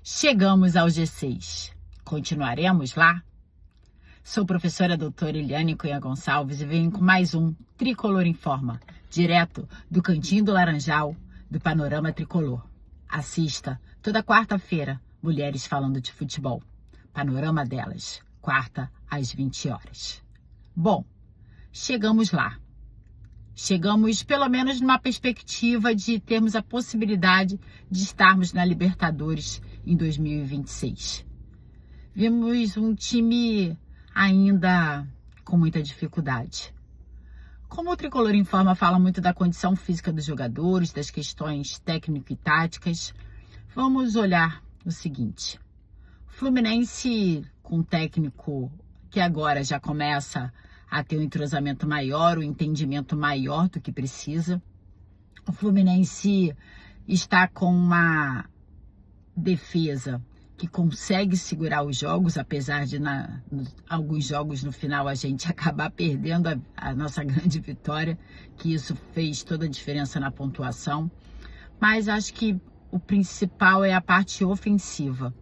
Chegamos ao G6. Continuaremos lá? Sou professora doutora Eliane Cunha Gonçalves e venho com mais um Tricolor Informa, direto do Cantinho do Laranjal, do Panorama Tricolor. Assista toda quarta-feira, Mulheres Falando de Futebol. Panorama delas, quarta às 20 horas. Bom, chegamos lá. Chegamos pelo menos numa perspectiva de termos a possibilidade de estarmos na Libertadores em 2026. Vimos um time ainda com muita dificuldade. Como o Tricolor Informa fala muito da condição física dos jogadores, das questões técnico e táticas, vamos olhar o seguinte. Fluminense com um técnico que agora já começa a ter um entrosamento maior, um entendimento maior do que precisa. O Fluminense está com uma defesa que consegue segurar os jogos, apesar de alguns jogos no final a gente acabar perdendo a nossa grande vitória, que isso fez toda a diferença na pontuação. Mas acho que o principal é a parte ofensiva.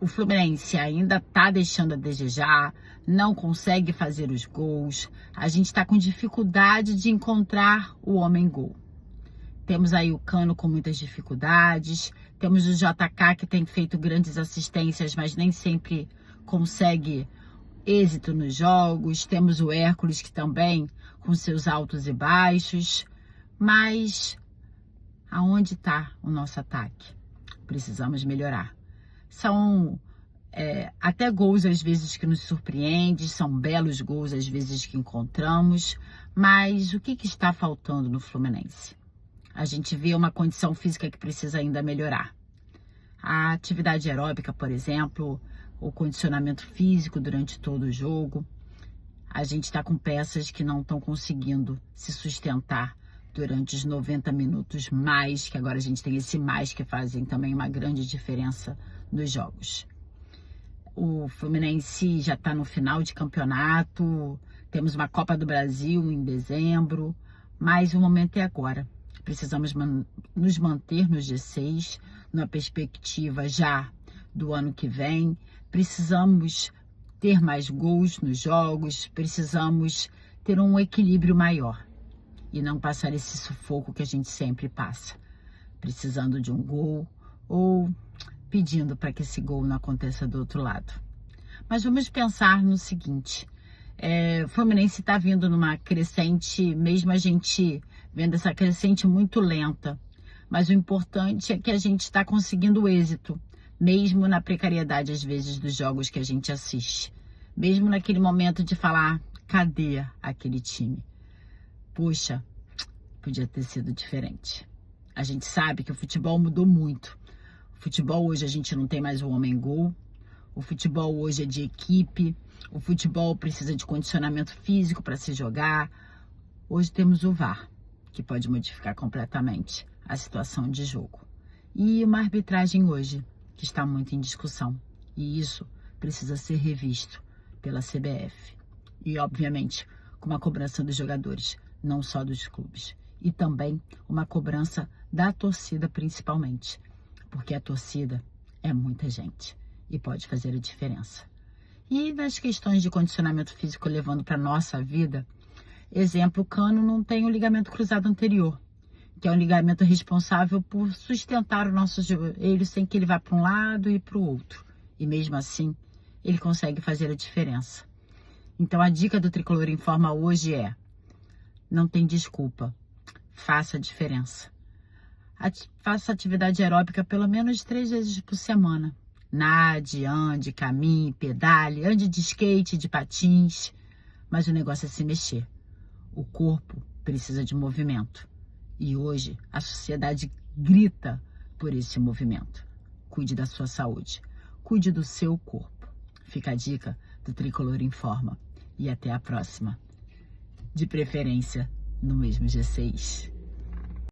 O Fluminense ainda está deixando a desejar, não consegue fazer os gols, a gente está com dificuldade de encontrar o homem-gol. Temos aí o Cano com muitas dificuldades, temos o JK que tem feito grandes assistências, mas nem sempre consegue êxito nos jogos, temos o Hércules que também com seus altos e baixos, mas aonde está o nosso ataque? Precisamos melhorar. São até gols às vezes que nos surpreendem, são belos gols às vezes que encontramos, mas o que está faltando no Fluminense? A gente vê uma condição física que precisa ainda melhorar. A atividade aeróbica, por exemplo, o condicionamento físico durante todo o jogo. A gente está com peças que não estão conseguindo se sustentar durante os 90 minutos mais, que agora a gente tem esse mais que fazem também uma grande diferença nos jogos. O Fluminense já está no final de campeonato, temos uma Copa do Brasil em dezembro, mas o momento é agora. Precisamos nos manter no G6, numa perspectiva já do ano que vem. Precisamos ter mais gols nos jogos, precisamos ter um equilíbrio maior e não passar esse sufoco que a gente sempre passa, precisando de um gol ou pedindo para que esse gol não aconteça do outro lado. Mas vamos pensar no seguinte, o Fluminense está vindo numa crescente, mesmo a gente vendo essa crescente muito lenta, mas o importante é que a gente está conseguindo êxito, mesmo na precariedade às vezes dos jogos que a gente assiste, mesmo naquele momento de falar, cadê aquele time? Poxa, podia ter sido diferente. A gente sabe que o futebol mudou muito. O futebol hoje a gente não tem mais o homem-gol. O futebol hoje é de equipe. O futebol precisa de condicionamento físico para se jogar. Hoje temos o VAR, que pode modificar completamente a situação de jogo. E uma arbitragem hoje, que está muito em discussão. E isso precisa ser revisto pela CBF. E, obviamente, com uma cobrança dos jogadores, não só dos clubes. E também uma cobrança da torcida, principalmente. Porque a torcida é muita gente e pode fazer a diferença. E nas questões de condicionamento físico levando para a nossa vida, exemplo, o Cano não tem o ligamento cruzado anterior, que é um ligamento responsável por sustentar o nosso joelho sem que ele vá para um lado e para o outro. E mesmo assim, ele consegue fazer a diferença. Então a dica do Tricolor Informa hoje é, não tem desculpa, faça a diferença. Faça atividade aeróbica pelo menos 3 vezes por semana. Nade, ande, caminhe, pedale, ande de skate, de patins, mas o negócio é se mexer. O corpo precisa de movimento. E hoje a sociedade grita por esse movimento. Cuide da sua saúde. Cuide do seu corpo. Fica a dica do Tricolor Informa. E até a próxima. De preferência, no mesmo G6.